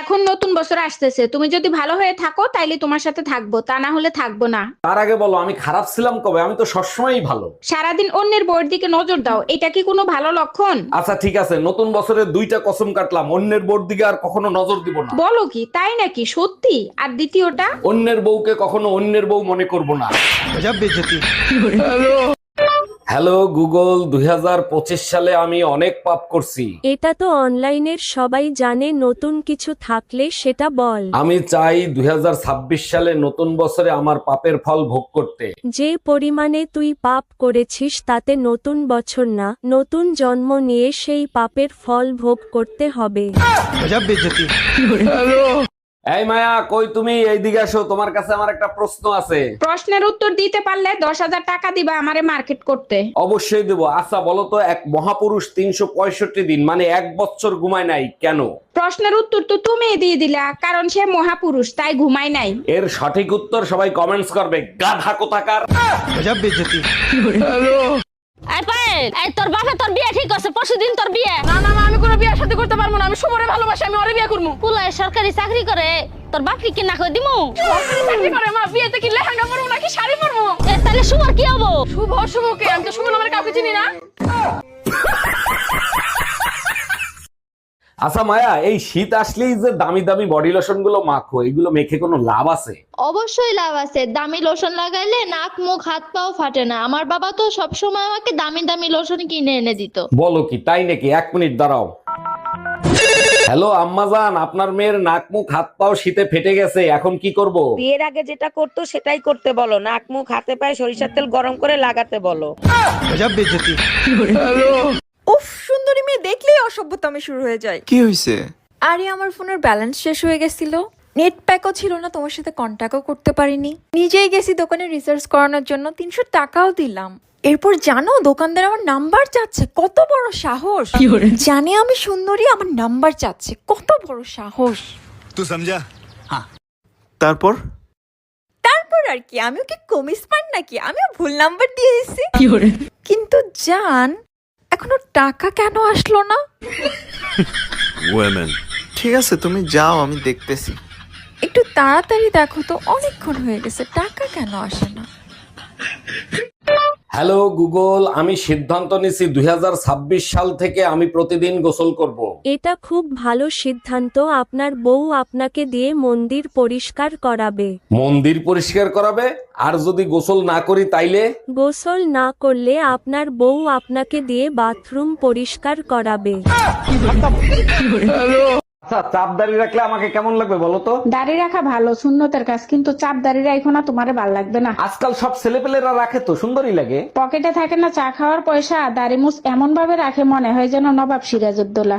এখন নতুন বছর আসতেছে, তুমি যদি ভালো হয়ে থাকো তাইলে তোমার সাথে থাকবো, তা না হলে থাকবো না। তার আগে বলো আমি খারাপ ছিলাম কবে? আমি তো সবসময়ই ভালো। সারাদিন অন্যের বউয়ের দিকে নজর দাও, এটা কি কোনো ভালো লক্ষণ? আচ্ছা ঠিক আছে, নতুন বছরে 2টা কসম কাটলাম, অন্যের বোর দিকে আর কখনো নজর দিব না। বলো কি, তাই নাকি? সত্যি? আর দ্বিতীয়টা? অন্যের বউকে কখনো অন্যের বউ মনে করব না। হ্যালো গুগল, 2025 সালে আমি অনেক পাপ করছি। এটা তো অনলাইনের সবাই জানে, নতুন কিছু থাকলে সেটা বল। আমি চাই 2026 সালে নতুন বছরে আমার পাপের ফল ভোগ করতে। যে পরিমাণে তুই পাপ করেছিস তাতে নতুন বছর না, নতুন জন্ম নিয়ে সেই পাপের ফল ভোগ করতে হবে। এই মায়া, কই তুমি? এইদিকে আসো, তোমার কাছে আমার একটা প্রশ্ন আছে। প্রশ্নের উত্তর দিতে পারলে 10,000 টাকা দিবা আমারে মার্কেট করতে। অবশ্যই দেবো। আচ্ছা বলো তো, এক মহাপুরুষ 365 দিন মানে 1 বছর ঘুমায় নাই কেন? প্রশ্নের উত্তর তো তুমি দিয়ে দিলা, কারণ সে মহাপুরুষ, তাই ঘুমায় নাই। এর সঠিক উত্তর সবাই কমেন্টস করবে, গাধা কোথাকার। এই পায়েল, এই তোর বাপে তোর বিয়ে ঠিক আছে, পরশুদিন তোর বিয়ে। না না মা, আমি কোনো বিয়ে শাদী করতে পারবো না। আমি সুমরে ভালোবাসি, আমি ওরে বিয়ে করবো। পুলায় সরকারি চাকরি করে, তোর বাপকে কি না করে দিমু? চাকরি করে মা, বিয়েতে কি লেহেঙ্গা পরবো নাকি শাড়ি পরবো? এ তাহলে সুমর কি হবো? শুভ শুভকে, আমি তো শুভ নামের কাউকে চিনি না। আচ্ছা মায়া, এই শীত আসলেই যে দামি দামি বডি লোশন গুলো মাখো, এগুলো মেখে কোনো লাভ আছে? অবশ্যই লাভ আছে। দামি লোশন লাগাইলে নাক মুখ হাত পাও ফাটে না। আমার বাবা তো সবসময় আমাকে দামি দামি লোশন কিনে এনে দিত। বলো কি, তাই নাকি? 1 মিনিট দাঁড়াও। হ্যালো আম্মাজান, আপনার মেয়ের নাক মুখ হাত পাও শীতে ফেটে গেছে, এখন কি করব? বিয়ের আগে যেটা করতো সেটাই করতে বলো। নাক মুখ হাতে পায়ে সরিষার তেল গরম করে লাগাতে বলো। উফ, সুন্দরী মেয়ে দেখলেই অসভ্যতামি শুরু হয়ে যায়। কি হয়েছে? আরে আমার ফোনের ব্যালেন্স শেষ হয়ে গেছিল, নেট প্যাকও ছিল না, তোমার সাথে কন্ট্যাক্টও করতে পারিনি। নিজেই গেছি দোকানে রিসার্চ করানোর জন্য, 300 টাকাও দিলাম। এরপর জানো দোকানদার আমার নাম্বার চাচ্ছে। কত বড় সাহস! জানে আমি সুন্দরী, আমার নাম্বার চাচ্ছে, কত বড় সাহস! তুই সমঝা? হ্যাঁ। তারপর তারপর আর কি, আমিও কি কমিস পান নাকি? আমিও ভুল নাম্বার দিয়ে দিচ্ছি। কিন্তু জান, এখনো টাকা কেন আসলো না? ওয়েমেন। ঠিক আছে তুমি যাও, আমি দেখতেছি। একটু তাড়াতাড়ি দেখো তো, অনেকক্ষণ হয়ে গেছে, টাকা কেন আসে না? হ্যালো গুগল, আমি সিদ্ধান্ত নিছি 2026 সাল থেকে আমি প্রতিদিন গোসল করব। এটা খুব ভালো সিদ্ধান্ত। আপনার বউ আপনাকে দিয়ে মন্দির পরিষ্কার করাবে। মন্দির পরিষ্কার করাবে? আর যদি গোসল না করি তাইলে? গোসল না করলে আপনার বউ আপনাকে দিয়ে বাথরুম পরিষ্কার করাবে। আচ্ছা, চাপ দাড়ি রাখলে আমাকে কেমন লাগবে বলো তো? দাড়ি রাখা ভালো, সুন্নতের কাজ, কিন্তু চাপ দাড়ি রাখো না, তোমারে ভাল লাগবে না। আজকাল সব ছেলেপেলেরা রাখে তো, সুন্দরই লাগে। পকেটে থাকে না চা খাওয়ার পয়সা, দাড়ি মুছ এমন ভাবে রাখে মনে হয় যেন নবাব সিরাজউদ্দৌলা।